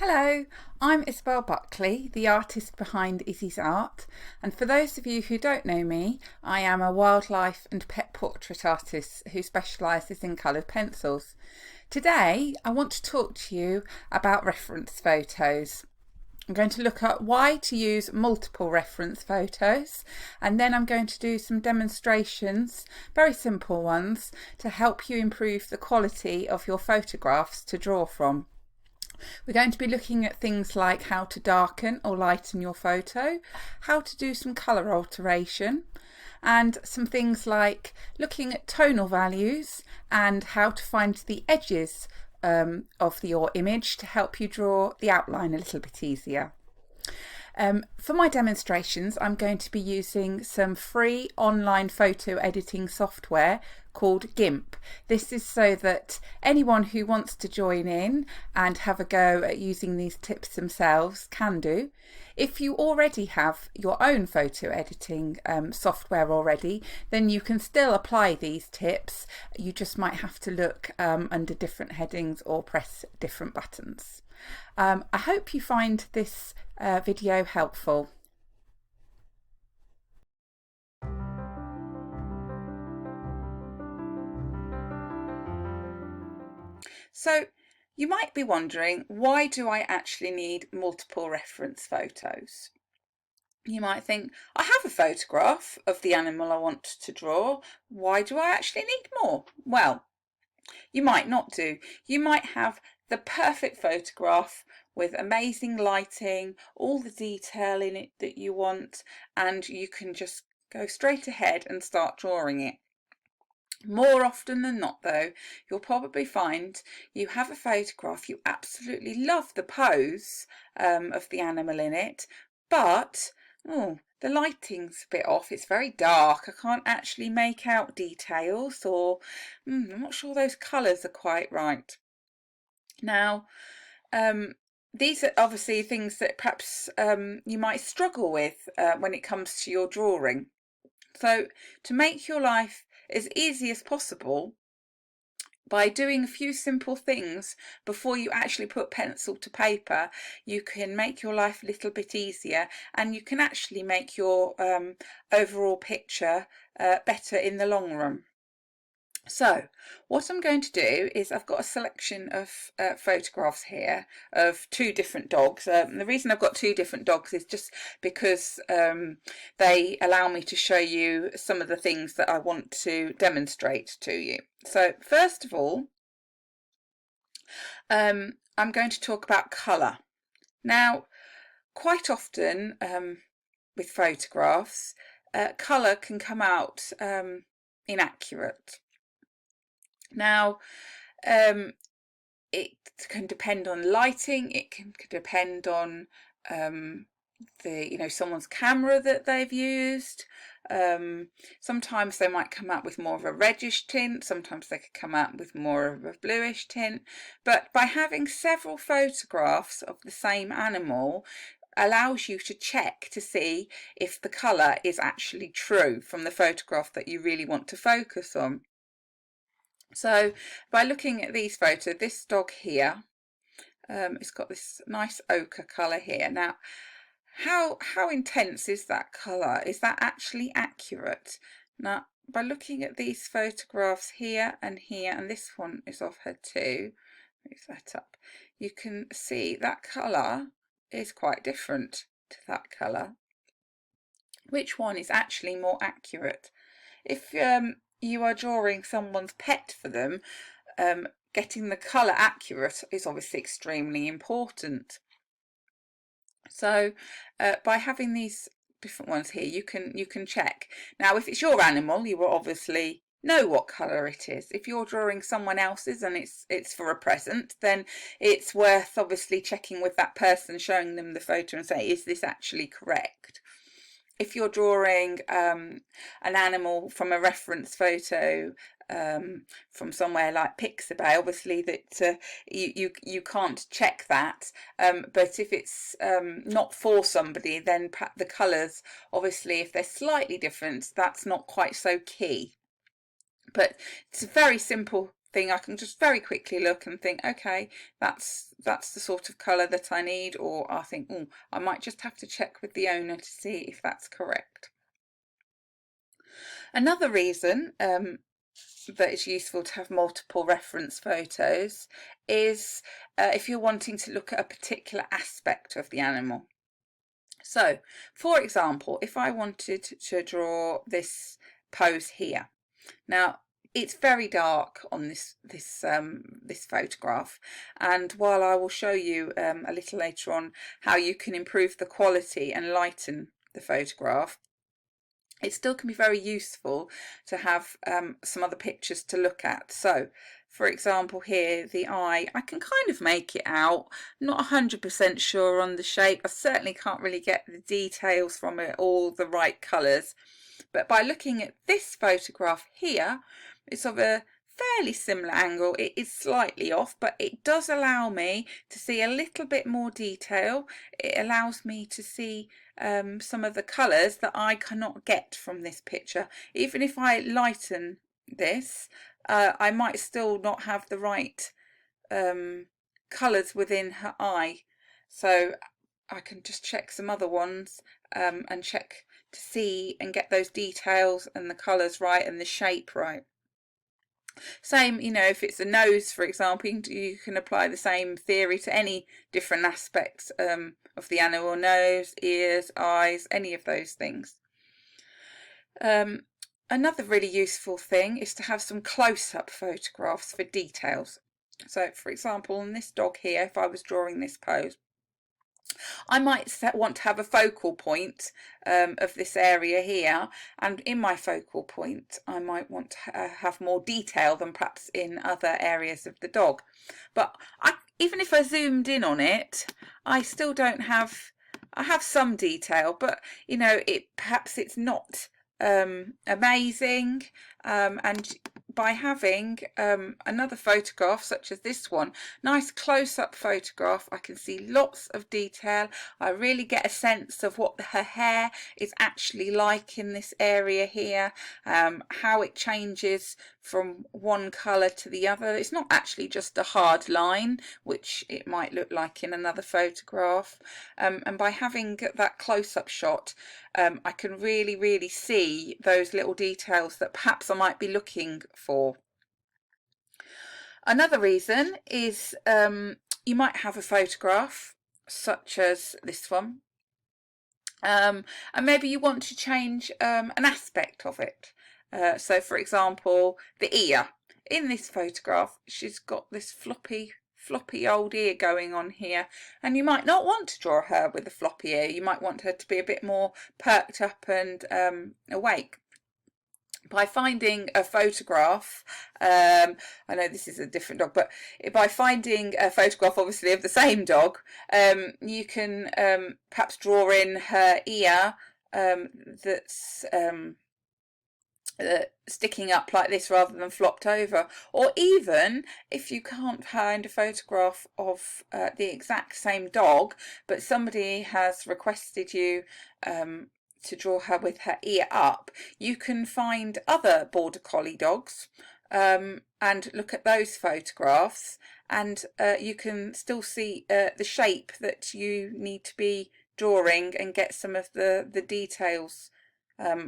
Hello, I'm Isabel Buckley, the artist behind Izzy's Art, and for those of you who don't know me, I am a wildlife and pet portrait artist who specialises in coloured pencils. Today I want to talk to you about reference photos. I'm going to look at why to use multiple reference photos, and then I'm going to do some demonstrations, very simple ones, to help you improve the quality of your photographs to draw from. We're going to be looking at things like how to darken or lighten your photo, how to do some colour alteration, and some things like looking at tonal values and how to find the edges of your image to help you draw the outline a little bit easier. For my demonstrations, I'm going to be using some free online photo editing software called Gimp. This is so that anyone who wants to join in and have a go at using these tips themselves can do. If you already have your own photo editing software already, then you can still apply these tips. You just might have to look under different headings or press different buttons. I hope you find this video helpful. So you might be wondering, why do I actually need multiple reference photos? You might think, I have a photograph of the animal I want to draw. Why do I actually need more? Well, you might not do. You might have the perfect photograph with amazing lighting, all the detail in it that you want, and you can just go straight ahead and start drawing it. More often than not, though, you'll probably find you have a photograph, you absolutely love the pose of the animal in it, but the lighting's a bit off, it's very dark, I can't actually make out details, or I'm not sure those colours are quite right. Now, these are obviously things that perhaps you might struggle with when it comes to your drawing. So to make your life as easy as possible, by doing a few simple things before you actually put pencil to paper, you can make your life a little bit easier, and you can actually make your overall picture better in the long run. So what I'm going to do is, I've got a selection of photographs here of two different dogs. The reason I've got two different dogs is just because they allow me to show you some of the things that I want to demonstrate to you. So first of all, I'm going to talk about colour. Now, quite often with photographs, colour can come out inaccurate. Now, it can depend on lighting, it can depend on someone's camera that they've used. Sometimes they might come out with more of a reddish tint, sometimes they could come out with more of a bluish tint, but by having several photographs of the same animal allows you to check to see if the colour is actually true from the photograph that you really want to focus on. So by looking at these photos, this dog here, it's got this nice ochre colour here. Now, how intense is that colour? Is that actually accurate? Now, by looking at these photographs here, and this one is of her too, move that up, you can see that colour is quite different to that colour. Which one is actually more accurate? If you are drawing someone's pet for them, getting the colour accurate is obviously extremely important. So by having these different ones here, you can check. Now, if it's your animal, you will obviously know what colour it is. If you're drawing someone else's and it's for a present, then it's worth obviously checking with that person, showing them the photo and say, is this actually correct? If you're drawing an animal from a reference photo from somewhere like Pixabay, obviously that you can't check that, but if it's not for somebody, then the colours, obviously if they're slightly different, that's not quite so key. But it's a very simple thing, I can just very quickly look and think, okay, that's the sort of colour that I need, or I think, oh, I might just have to check with the owner to see if that's correct. Another reason that it's useful to have multiple reference photos is if you're wanting to look at a particular aspect of the animal. So, for example, if I wanted to draw this pose here, now it's very dark on this photograph, and while I will show you a little later on how you can improve the quality and lighten the photograph, it still can be very useful to have some other pictures to look at. So, for example, here, the eye, I can kind of make it out. Not 100% sure on the shape. I certainly can't really get the details from it, all the right colours. But by looking at this photograph here, it's of a fairly similar angle. It is slightly off, but it does allow me to see a little bit more detail. It allows me to see some of the colours that I cannot get from this picture. Even if I lighten this, I might still not have the right colours within her eye. So I can just check some other ones and check to see and get those details and the colours right and the shape right. Same, you know, if it's a nose, for example, you can apply the same theory to any different aspects of the animal: nose, ears, eyes, any of those things. Another really useful thing is to have some close-up photographs for details. So, for example, on this dog here, if I was drawing this pose, I might want to have a focal point of this area here, and in my focal point I might want to have more detail than perhaps in other areas of the dog. But even if I zoomed in on it, I still don't have, I have some detail, but you know, perhaps it's not amazing, and by having another photograph such as this one, nice close-up photograph, I can see lots of detail. I really get a sense of what her hair is actually like in this area here, how it changes from one colour to the other. It's not actually just a hard line, which it might look like in another photograph, and by having that close-up shot, I can really see those little details that perhaps I might be looking for. Another reason is you might have a photograph such as this one, and maybe you want to change an aspect of it. So, for example, the ear. In this photograph, she's got this floppy old ear going on here, and you might not want to draw her with a floppy ear. You might want her to be a bit more perked up and awake. By finding a photograph, I know this is a different dog, but by finding a photograph obviously of the same dog, you can perhaps draw in her ear that's sticking up like this rather than flopped over. Or even if you can't find a photograph of the exact same dog, but somebody has requested you to draw her with her ear up, you can find other border collie dogs and look at those photographs, and you can still see the shape that you need to be drawing and get some of the details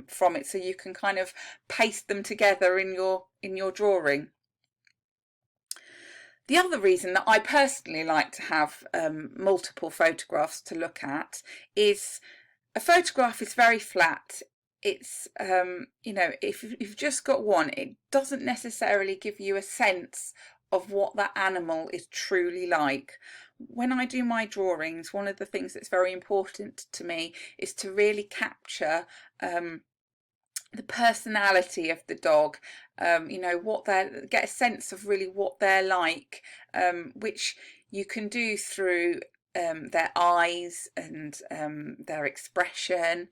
from it, so you can kind of paste them together in your drawing. The other reason that I personally like to have multiple photographs to look at is a photograph is very flat. It's you know, if you've just got one, it doesn't necessarily give you a sense of what that animal is truly like. When I do my drawings, one of the things that's very important to me is to really capture the personality of the dog, you know, get a sense of really what they're like, which you can do through their eyes and their expression.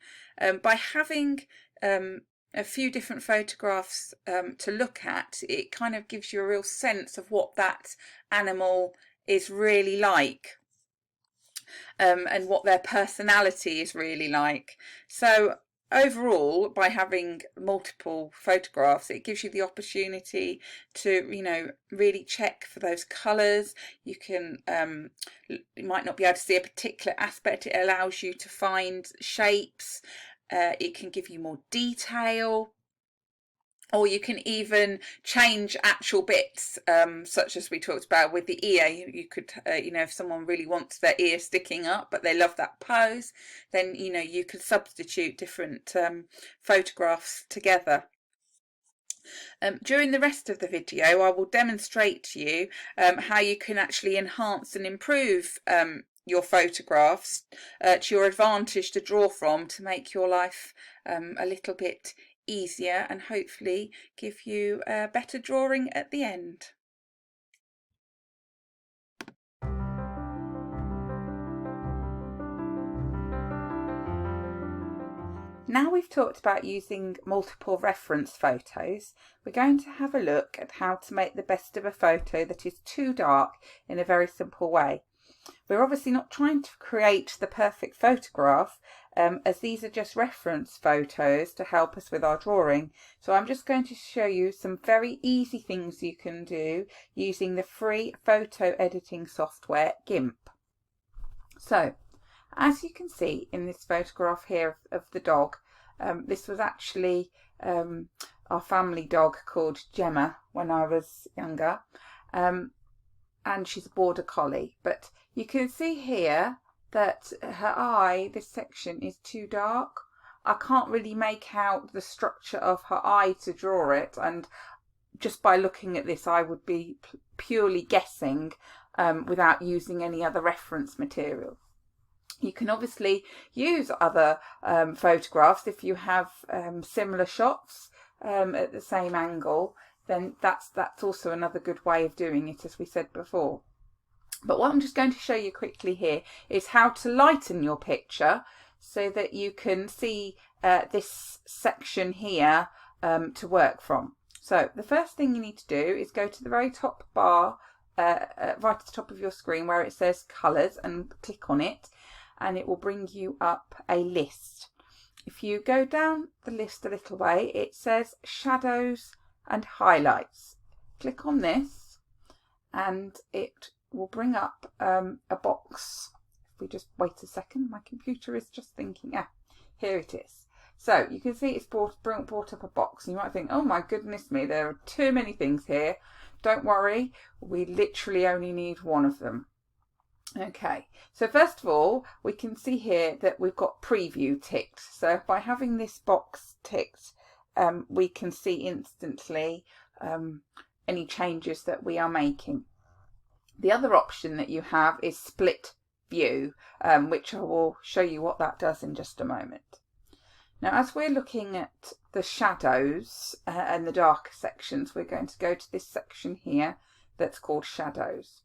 By having a few different photographs to look at, it kind of gives you a real sense of what that animal is really like, and what their personality is really like. So overall, by having multiple photographs, it gives you the opportunity to, you know, really check for those colours. You can, you might not be able to see a particular aspect. It allows you to find shapes. It can give you more detail. Or you can even change actual bits, such as we talked about with the ear. You could, you know, if someone really wants their ear sticking up, but they love that pose, then, you know, you could substitute different photographs together. During the rest of the video, I will demonstrate to you how you can actually enhance and improve your photographs to your advantage to draw from, to make your life a little bit easier and hopefully give you a better drawing at the end. Now we've talked about using multiple reference photos, we're going to have a look at how to make the best of a photo that is too dark in a very simple way. We're obviously not trying to create the perfect photograph, as these are just reference photos to help us with our drawing. So I'm just going to show you some very easy things you can do using the free photo editing software Gimp. So, as you can see in this photograph here of the dog, this was actually our family dog called Gemma when I was younger, and she's a border collie. But you can see here that her eye, this section, is too dark. I can't really make out the structure of her eye to draw it, and just by looking at this I would be purely guessing without using any other reference material. You can obviously use other photographs if you have similar shots at the same angle, then that's also another good way of doing it, as we said before. But what I'm just going to show you quickly here is how to lighten your picture so that you can see this section here to work from. So the first thing you need to do is go to the very top bar right at the top of your screen where it says colours, and click on it, and it will bring you up a list. If you go down the list a little way, it says shadows and highlights. Click on this and it will bring up a box. If we just wait a second, my computer is just thinking, here it is. So you can see it's brought up a box, and you might think, oh my goodness me, there are too many things here. Don't worry, we literally only need one of them. Okay, so first of all, we can see here that we've got preview ticked. So by having this box ticked, we can see instantly any changes that we are making. The other option that you have is split view, which I will show you what that does in just a moment. Now, as we're looking at the shadows and the darker sections, we're going to go to this section here that's called shadows.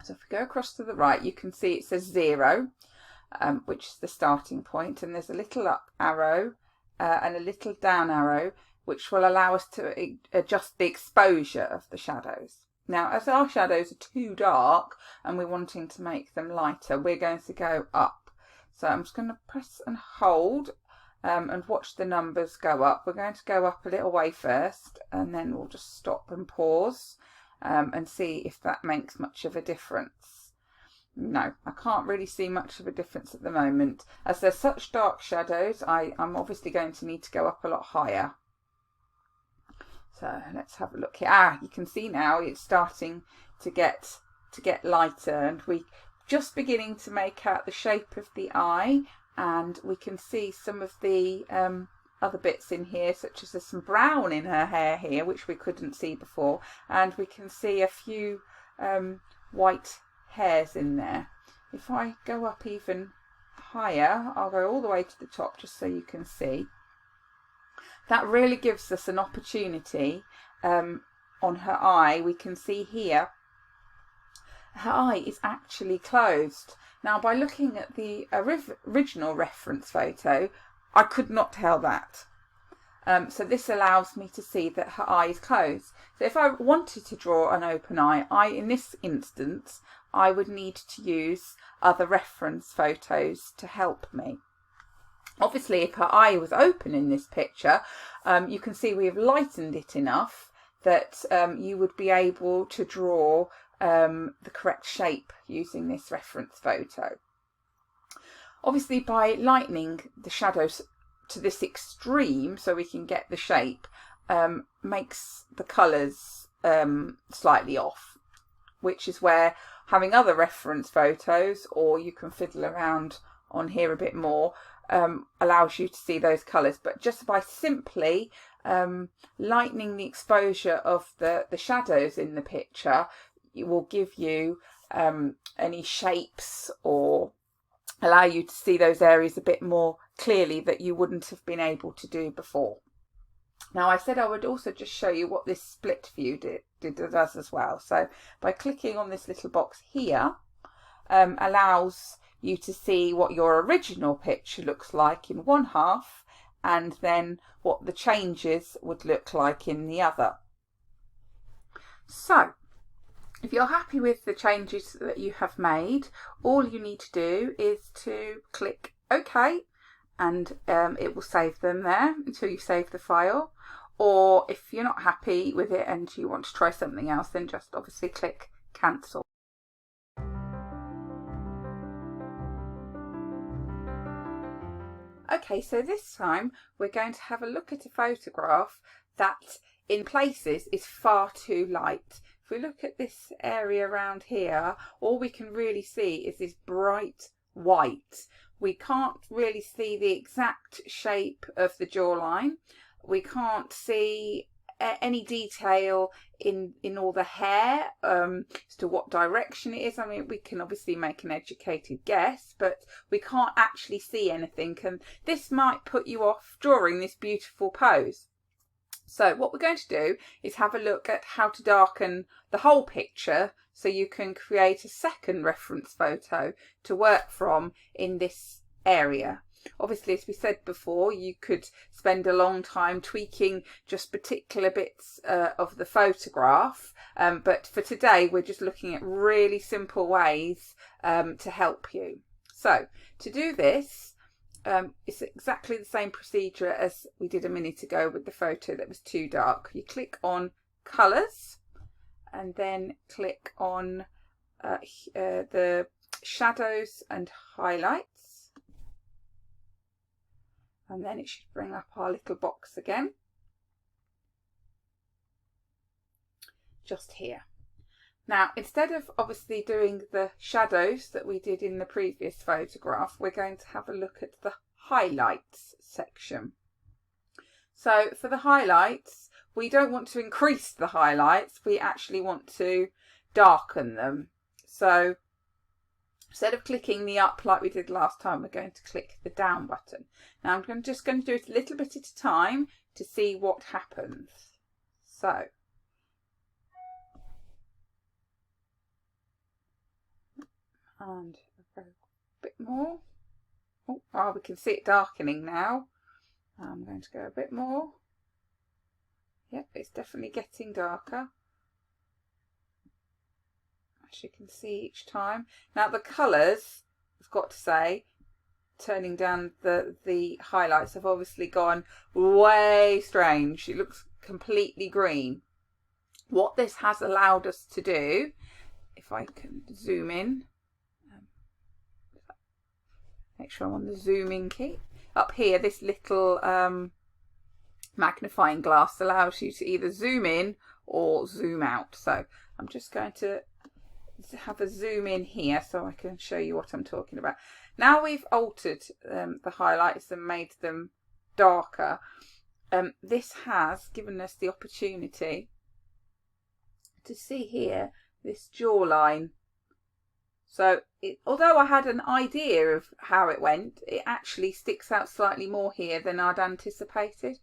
So if we go across to the right, you can see it says 0, which is the starting point, and there's a little up arrow and a little down arrow, which will allow us to adjust the exposure of the shadows. Now, as our shadows are too dark and we're wanting to make them lighter, we're going to go up. So I'm just going to press and hold and watch the numbers go up. We're going to go up a little way first, and then we'll just stop and pause and see if that makes much of a difference. No, I can't really see much of a difference at the moment. As there's such dark shadows, I'm obviously going to need to go up a lot higher. So let's have a look here. You can see now it's starting to get lighter, and we're just beginning to make out the shape of the eye, and we can see some of the other bits in here, such as there's some brown in her hair here, which we couldn't see before, and we can see a few white hairs in there. If I go up even higher, I'll go all the way to the top just so you can see. That really gives us an opportunity on her eye. We can see here her eye is actually closed. Now, by looking at the original reference photo, I could not tell that. So this allows me to see that her eye is closed. So if I wanted to draw an open eye, in this instance, I would need to use other reference photos to help me. Obviously, if her eye was open in this picture, you can see we've lightened it enough that you would be able to draw the correct shape using this reference photo. Obviously, by lightening the shadows to this extreme so we can get the shape, makes the colours slightly off, which is where having other reference photos, or you can fiddle around on here a bit more, allows you to see those colours. But just by simply lightening the exposure of the shadows in the picture, it will give you any shapes or allow you to see those areas a bit more clearly that you wouldn't have been able to do before. Now, I said I would also just show you what this split view does as well. So by clicking on this little box here, allows you to see what your original picture looks like in one half, and then what the changes would look like in the other. So if you're happy with the changes that you have made, all you need to do is to click OK, and it will save them there until you save the file. Or if you're not happy with it and you want to try something else, then just obviously click cancel. Okay, so this time we're going to have a look at a photograph that in places is far too light. If we look at this area around here, all we can really see is this bright white. We can't really see the exact shape of the jawline. We can't see any detail in all the hair as to what direction it is. I mean, we can obviously make an educated guess, but we can't actually see anything, and this might put you off drawing this beautiful pose. So what we're going to do is have a look at how to darken the whole picture so you can create a second reference photo to work from in this area. Obviously, as we said before, you could spend a long time tweaking just particular bits of the photograph, but for today we're just looking at really simple ways to help you. So to do this, it's exactly the same procedure as we did a minute ago with the photo that was too dark. You click on colours and then click on the shadows and highlights. And then it should bring up our little box again, just here. Now, instead of obviously doing the shadows that we did in the previous photograph, we're going to have a look at the highlights section. So for the highlights, we don't want to increase the highlights, we actually want to darken them. So instead of clicking the up like we did last time, we're going to click the down button. Now I'm just going to do it a little bit at a time to see what happens. So and a bit more. Oh, we can see it darkening now. I'm going to go a bit more. Yep, it's definitely getting darker, as you can see each time. Now the colours, I've got to say, turning down the highlights, have obviously gone way strange. It looks completely green. What this has allowed us to do, if I can zoom in, make sure I'm on the zoom in key. Up here, this little magnifying glass allows you to either zoom in or zoom out. So I'm just going to have a zoom in here so I can show you what I'm talking about. Now we've altered the highlights and made them darker. This has given us the opportunity to see here this jawline. So although I had an idea of how it went, it actually sticks out slightly more here than I'd anticipated.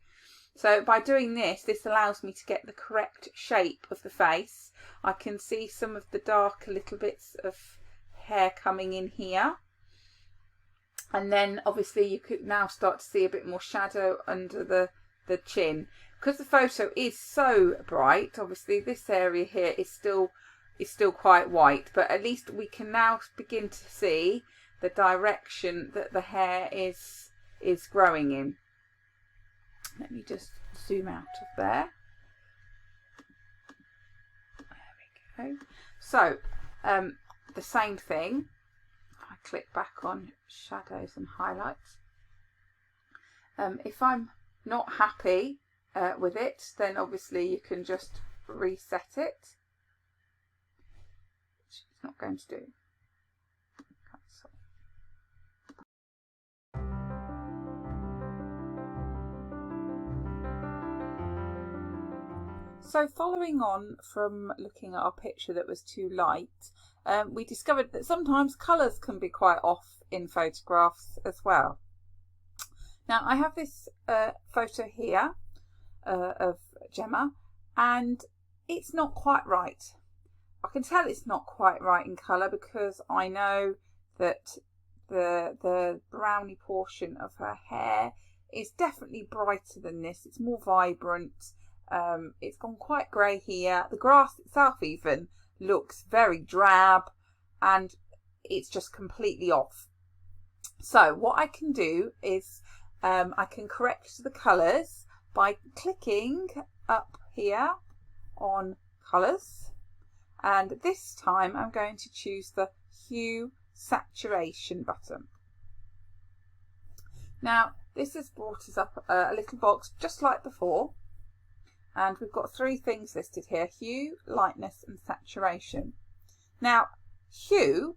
So by doing this, this allows me to get the correct shape of the face. I can see some of the darker little bits of hair coming in here. And then obviously you could now start to see a bit more shadow under the chin. Because the photo is so bright, obviously this area here is still quite white, but at least we can now begin to see the direction that the hair is is growing in. Let me just zoom out of there. There we go. So the same thing. I click back on shadows and highlights. If I'm not happy with it, then obviously you can just reset it, which it's not going to do. Cancel. So following on from looking at our picture that was too light, we discovered that sometimes colours can be quite off in photographs as well. Now I have this photo here of Gemma, and it's not quite right. I can tell it's not quite right in colour because I know that the browny portion of her hair is definitely brighter than this. It's more vibrant. It's gone quite grey here. The grass itself even looks very drab, and it's just completely off. So what I can do is I can correct the colours by clicking up here on colours, and this time I'm going to choose the hue saturation button. Now this has brought us up a little box just like before, and we've got three things listed here: hue, lightness and saturation. Now hue,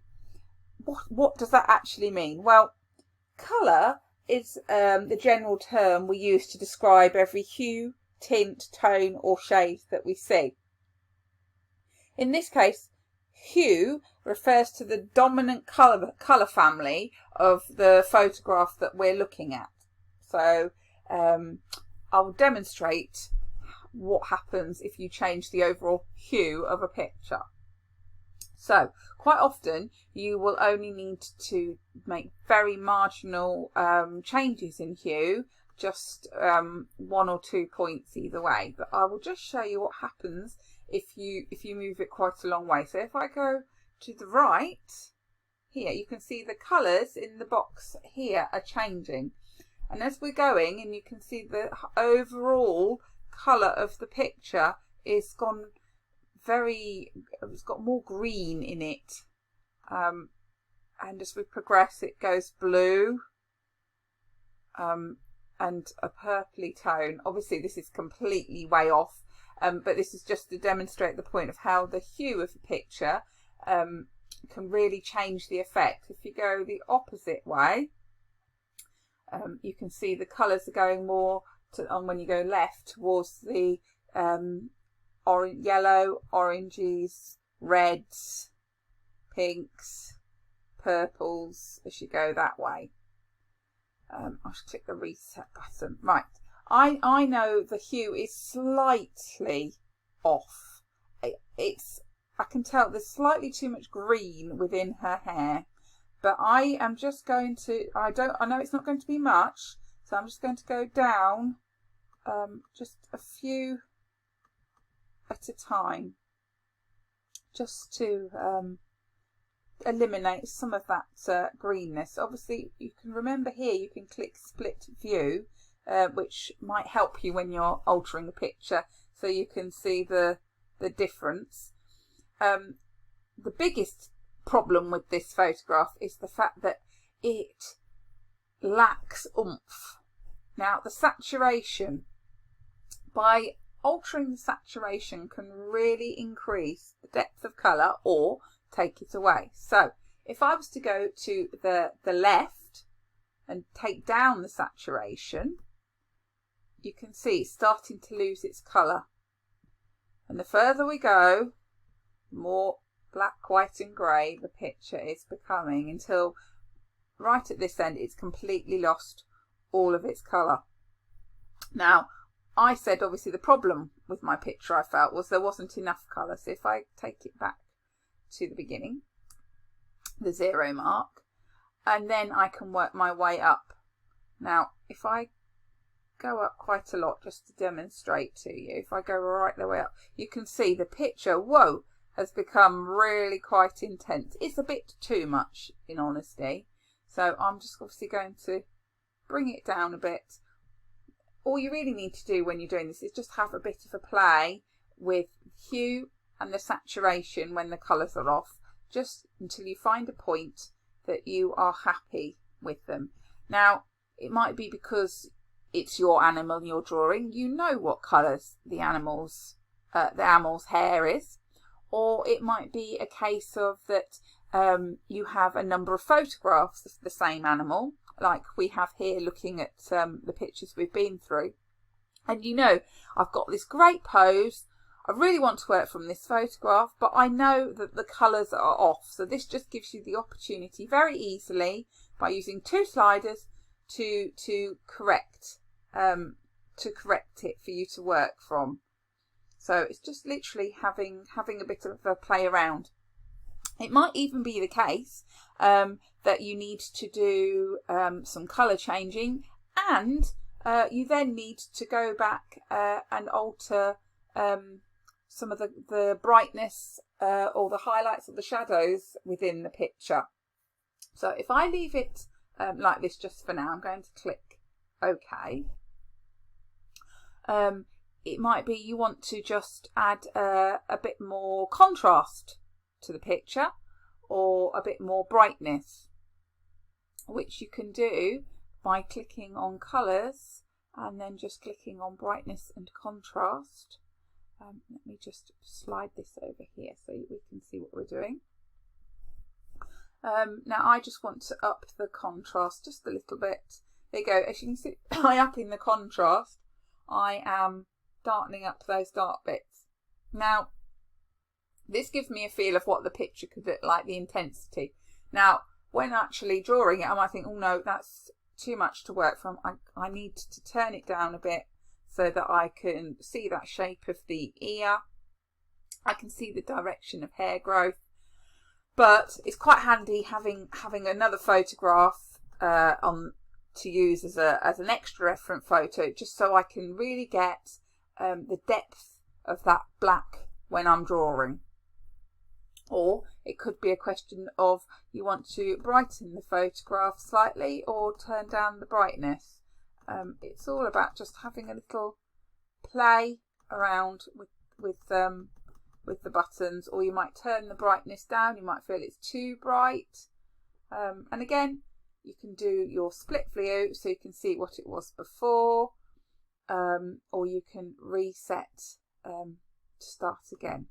what does that actually mean? Well, colour is the general term we use to describe every hue, tint, tone or shade that we see. In this case, hue refers to the dominant colour family of the photograph that we're looking at. So I'll demonstrate what happens if you change the overall hue of a picture. So quite often you will only need to make very marginal changes in hue, just 1 or 2 points either way. But I will just show you what happens if you move it quite a long way. So if I go to the right here, you can see the colours in the box here are changing. And as we're going, and you can see the overall colour of the picture is gone it's got more green in it, and as we progress it goes blue and a purpley tone. Obviously this is completely way off, but this is just to demonstrate the point of how the hue of the picture can really change the effect. If you go the opposite way, you can see the colours are going more when you go left towards the yellow, oranges, reds, pinks, purples as you go that way. I'll just click the reset button. Right, I know the hue is slightly off. I can tell there's slightly too much green within her hair, but I am just going to, I know it's not going to be much, so I'm just going to go down just a few at a time, just to eliminate some of that greenness. Obviously you can remember here you can click split view, which might help you when you're altering a picture so you can see the difference. The biggest problem with this photograph is the fact that it lacks oomph. Now the saturation, by altering the saturation, can really increase the depth of colour or take it away. So if I was to go to the left and take down the saturation, you can see it's starting to lose its colour, and the further we go, the more black, white and grey the picture is becoming, until right at this end it's completely lost all of its colour. Now I said obviously the problem with my picture I felt was there wasn't enough colour. So if I take it back to the beginning, the 0 mark, and then I can work my way up. Now if I go up quite a lot just to demonstrate to you, if I go right the way up, you can see the picture, whoa, has become really quite intense. It's a bit too much in honesty. So I'm just obviously going to bring it down a bit. All you really need to do when you're doing this is just have a bit of a play with hue and the saturation when the colours are off, just until you find a point that you are happy with them. Now, it might be because it's your animal you're drawing, you know what colours the animal's hair is, or it might be a case of that you have a number of photographs of the same animal, like we have here looking at the pictures we've been through, and you know, I've got this great pose, I really want to work from this photograph, but I know that the colours are off. So this just gives you the opportunity very easily by using two sliders to correct it for you to work from. So it's just literally having a bit of a play around. It might even be the case that you need to do some colour changing, and you then need to go back and alter some of the brightness or the highlights or the shadows within the picture. So if I leave it like this just for now, I'm going to click OK. It might be you want to just add a bit more contrast to the picture or a bit more brightness, which you can do by clicking on colours and then just clicking on brightness and contrast. Let me just slide this over here so we can see what we're doing. Now I just want to up the contrast just a little bit. There you go. As you can see, by upping the contrast, I am darkening up those dark bits. Now, this gives me a feel of what the picture could look like, the intensity. Now, when actually drawing it, I might think, oh no, that's too much to work from. I need to turn it down a bit so that I can see that shape of the ear. I can see the direction of hair growth. But it's quite handy having another photograph to use as an extra reference photo, just so I can really get the depth of that black when I'm drawing. Or it could be a question of you want to brighten the photograph slightly or turn down the brightness. It's all about just having a little play around with the buttons, or you might turn the brightness down. You might feel it's too bright, and again, you can do your split view so you can see what it was before, or you can reset to start again.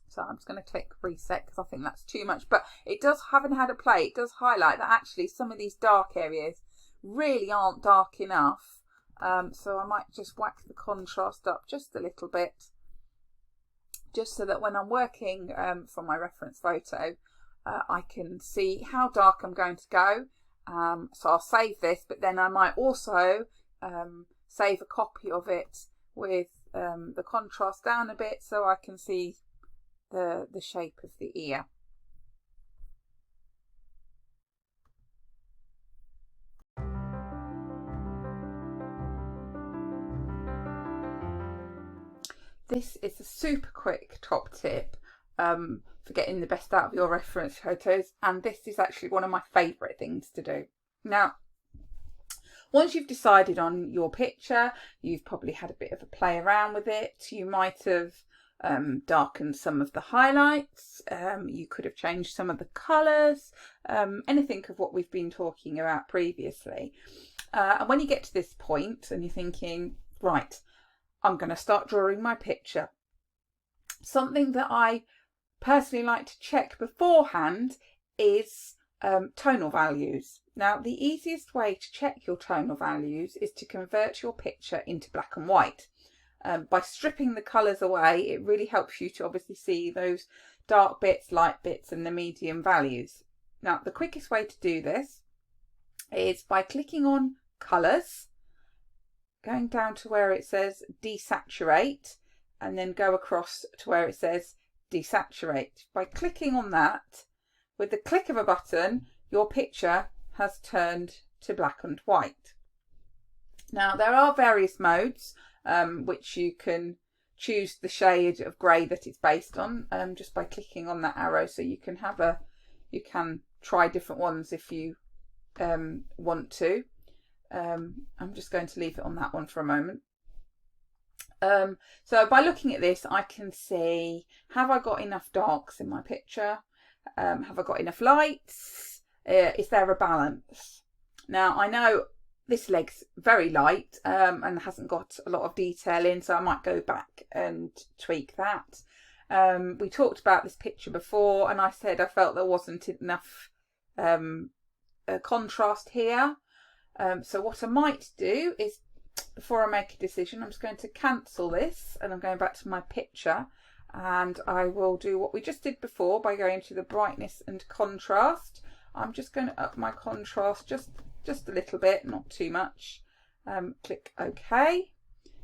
So I'm just going to click reset because I think that's too much, but it does, having had a play, it does highlight that actually some of these dark areas really aren't dark enough. So I might just whack the contrast up just a little bit, just so that when I'm working from my reference photo, I can see how dark I'm going to go. So I'll save this, but then I might also save a copy of it with the contrast down a bit so I can see the shape of the ear. This is a super quick top tip for getting the best out of your reference photos, and this is actually one of my favourite things to do. Now, once you've decided on your picture, you've probably had a bit of a play around with it. You might have darkened some of the highlights, you could have changed some of the colours, anything of what we've been talking about previously. And when you get to this point and you're thinking, right, I'm going to start drawing my picture, something that I personally like to check beforehand is tonal values. Now, the easiest way to check your tonal values is to convert your picture into black and white. By stripping the colours away, it really helps you to obviously see those dark bits, light bits and the medium values. Now, the quickest way to do this is by clicking on colours, going down to where it says desaturate, and then go across to where it says desaturate. By clicking on that, with the click of a button, your picture has turned to black and white. Now, there are various modes which you can choose the shade of grey that it's based on just by clicking on that arrow. So you can try different ones if you want to. I'm just going to leave it on that one for a moment. So by looking at this, I can see, have I got enough darks in my picture? Have I got enough lights? Is there a balance? Now, I know this leg's very light and hasn't got a lot of detail in, so I might go back and tweak that. We talked about this picture before, and I said I felt there wasn't enough contrast here. So what I might do is, before I make a decision, I'm just going to cancel this, and I'm going back to my picture, and I will do what we just did before by going to the brightness and contrast. I'm just going to up my contrast just a little bit, not too much. Click OK,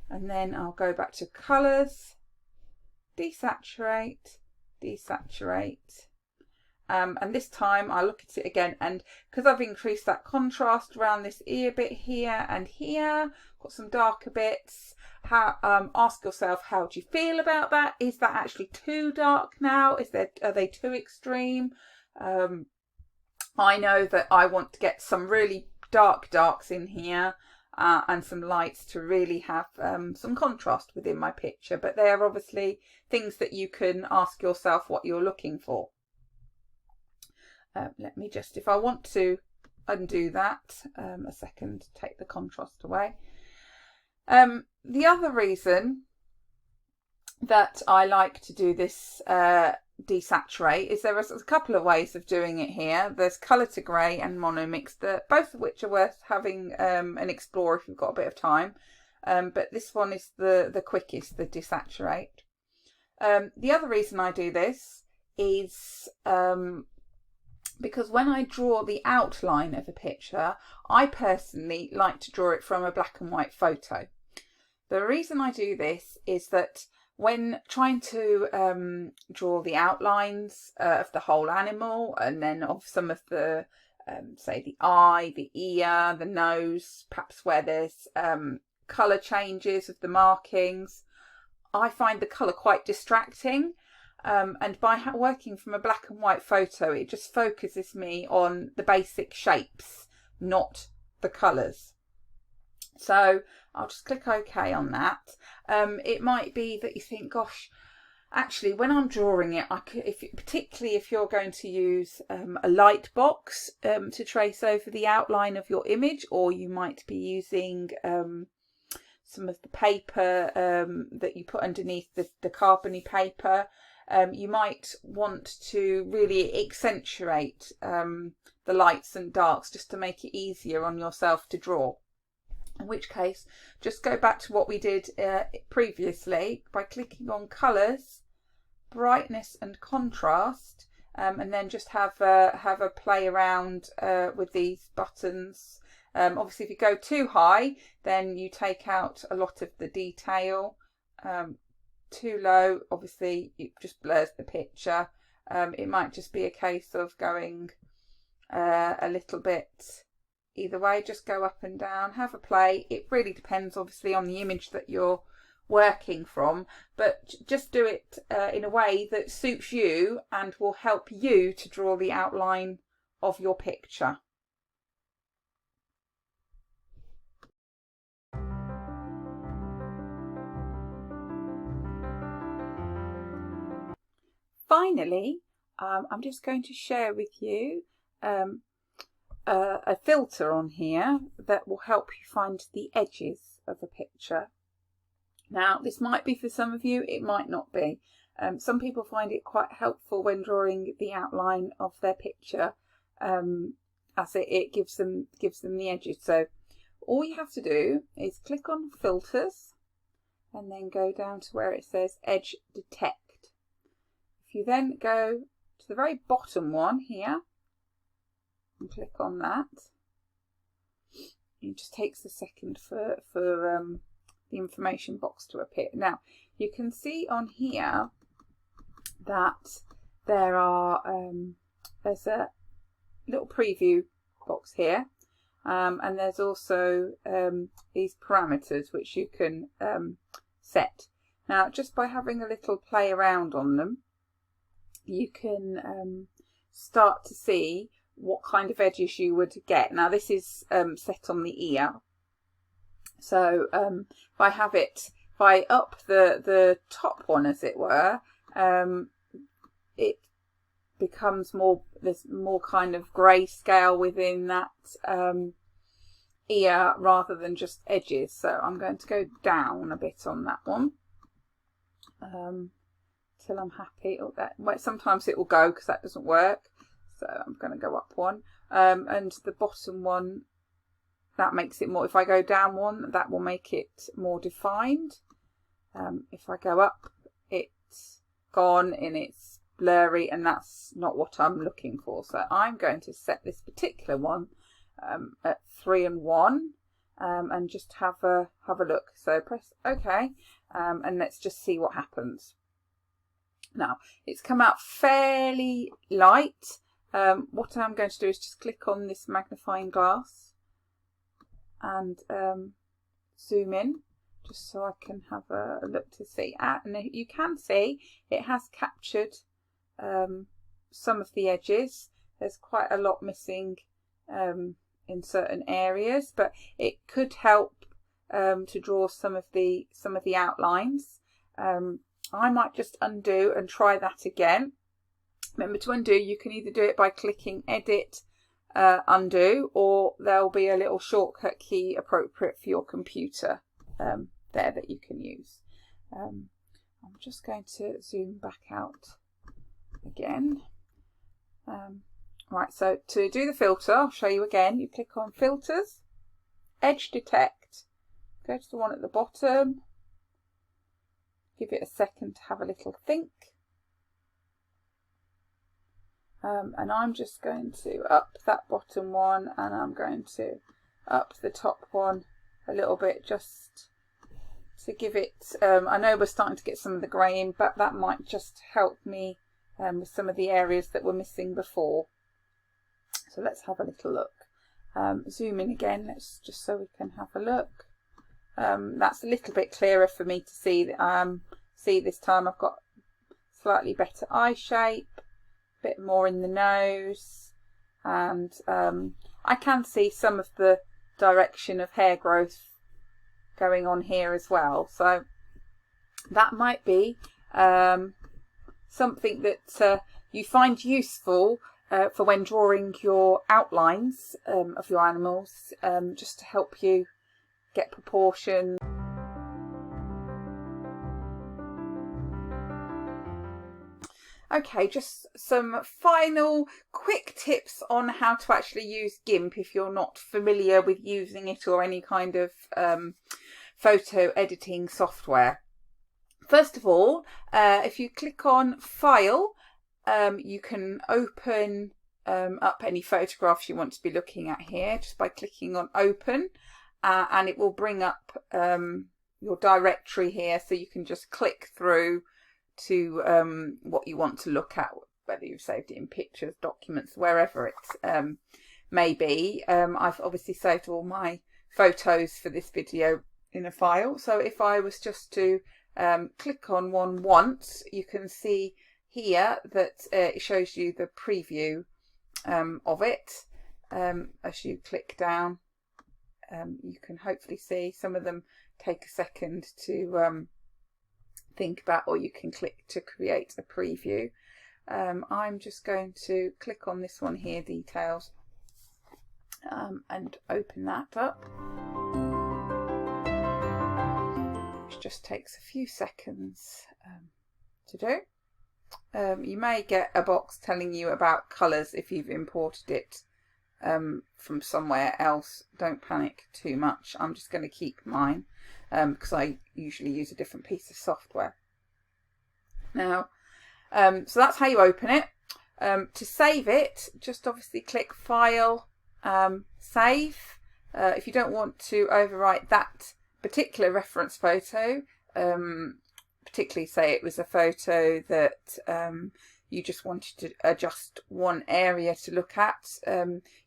and then I'll go back to colours, desaturate, desaturate. And this time I look at it again, and because I've increased that contrast around this ear bit here and here, got some darker bits. Ask yourself, how do you feel about that? Is that actually too dark now? Are they too extreme? I know that I want to get some really darks in here and some lights to really have some contrast within my picture, but they are obviously things that you can ask yourself what you're looking for. Let me just, if I want to undo that, a second, take the contrast away. The other reason that I like to do this desaturate is there are a couple of ways of doing it here. There's colour to grey and mono mix, both of which are worth having an explore if you've got a bit of time. But this one is the quickest, the desaturate. The other reason I do this is because when I draw the outline of a picture, I personally like to draw it from a black and white photo. The reason I do this is that when trying to draw the outlines of the whole animal, and then of some of the, say, the eye, the ear, the nose, perhaps where there's colour changes of the markings, I find the colour quite distracting. And by working from a black and white photo, it just focuses me on the basic shapes, not the colours. So I'll just click OK on that. It might be that you think, gosh, actually when I'm drawing it, particularly if you're going to use a light box to trace over the outline of your image, or you might be using some of the paper that you put underneath the carbony paper. You might want to really accentuate the lights and darks just to make it easier on yourself to draw. In which case, just go back to what we did previously by clicking on colours, brightness and contrast, and then just have a play around with these buttons. Obviously, if you go too high, then you take out a lot of the detail. Too low, obviously it just blurs the picture. It might just be a case of going a little bit either way. Just go up and down, have a play. It really depends obviously on the image that you're working from, but just do it in a way that suits you and will help you to draw the outline of your picture. Finally, I'm just going to share with you a filter on here that will help you find the edges of a picture. Now, this might be for some of you, it might not be. Some people find it quite helpful when drawing the outline of their picture, as it gives them the edges. So all you have to do is click on filters and then go down to where it says edge detect. If you then go to the very bottom one here and click on that, it just takes a second for the information box to appear. Now you can see on here that there are there's a little preview box here, and there's also these parameters which you can set. Now, just by having a little play around on them, you can start to see what kind of edges you would get. Now this is set on the ear, so if I up the top one, as it were, it becomes more, there's more kind of grey scale within that ear rather than just edges. So I'm going to go down a bit on that one till I'm happy. Oh, sometimes it will go because that doesn't work, so I'm going to go up one, and the bottom one, that makes it more, if I go down one, that will make it more defined. If I go up, it's gone and it's blurry, and that's not what I'm looking for. So I'm going to set this particular one at 3 and 1, and just have a look. So press OK, and let's just see what happens. Now it's come out fairly light. What I'm going to do is just click on this magnifying glass and zoom in, just so I can have a look to see. And you can see it has captured some of the edges. There's quite a lot missing in certain areas, but it could help to draw some of the outlines. I might just undo and try that again. Remember, to undo, you can either do it by clicking Edit, Undo, or there'll be a little shortcut key appropriate for your computer there that you can use. I'm just going to zoom back out again. Right, so to do the filter, I'll show you again. You click on Filters, Edge Detect, go to the one at the bottom, give it a second to have a little think. And I'm just going to up that bottom one, and I'm going to up the top one a little bit, just to give it, I know we're starting to get some of the grey in, but that might just help me with some of the areas that were missing before. So let's have a little look. Zoom in again, let's just so we can have a look. That's a little bit clearer for me to see. See, this time I've got slightly better eye shape, a bit more in the nose, and I can see some of the direction of hair growth going on here as well. So that might be something that you find useful for when drawing your outlines of your animals, just to help you get proportion. Okay, just some final quick tips on how to actually use Gimp if you're not familiar with using it or any kind of photo editing software. First of all, if you click on File, you can open up any photographs you want to be looking at here just by clicking on Open, and it will bring up your directory here, so you can just click through to what you want to look at, whether you've saved it in pictures, documents, wherever it may be. I've obviously saved all my photos for this video in a file, so if I was just to click on one once, you can see here that it shows you the preview of it. As you click down, you can hopefully see some of them take a second to think about, or you can click to create a preview. I'm just going to click on this one here, Details, and open that up. Which just takes a few seconds to do. You may get a box telling you about colours if you've imported it from somewhere else. Don't panic too much. I'm just going to keep mine because I usually use a different piece of software. Now, so that's how you open it. To save it, just obviously click File, Save. If you don't want to overwrite that particular reference photo, particularly say it was a photo that you just wanted to adjust one area to look at,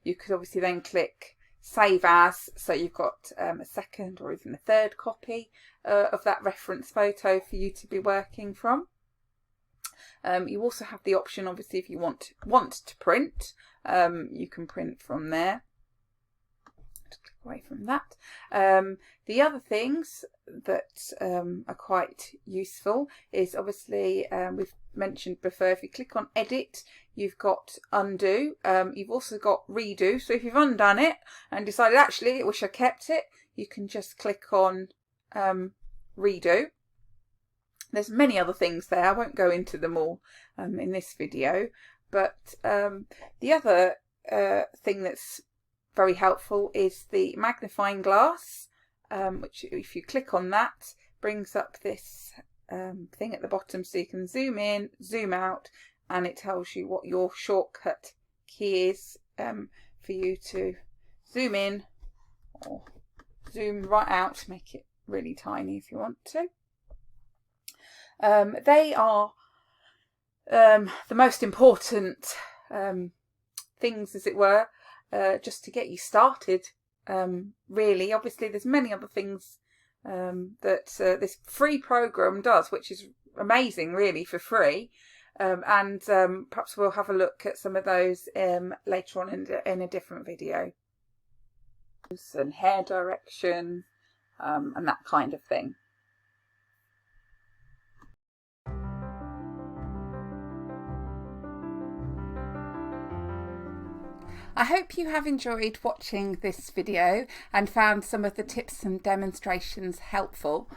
you could obviously then click Save As, so you've got a second or even a third copy of that reference photo for you to be working from. You also have the option, obviously, if you want to print, you can print from there. Just click away from that. The other things that are quite useful is, obviously, we've mentioned before, if you click on edit, you've got undo. You've also got redo. So if you've undone it and decided, actually, I wish I kept it, you can just click on redo. There's many other things there. I won't go into them all in this video, but the other thing that's very helpful is the magnifying glass, which if you click on that, brings up this thing at the bottom, so you can zoom in, zoom out, and it tells you what your shortcut key is for you to zoom in or zoom right out to make it really tiny if you want to. They are the most important things, as it were, just to get you started, really. Obviously, there's many other things that this free program does, which is amazing, really, for free. And perhaps we'll have a look at some of those later on in a different video. And hair direction and that kind of thing. I hope you have enjoyed watching this video and found some of the tips and demonstrations helpful.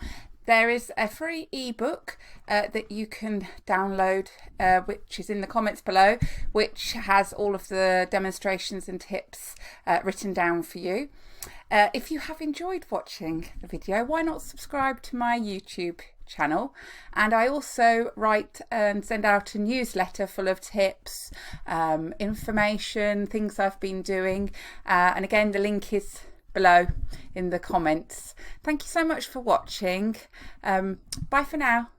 There is a free ebook that you can download, which is in the comments below, which has all of the demonstrations and tips written down for you. If you have enjoyed watching the video, why not subscribe to my YouTube channel? And I also write and send out a newsletter full of tips, information, things I've been doing, and again the link is below in the comments. Thank you so much for watching. Bye for now.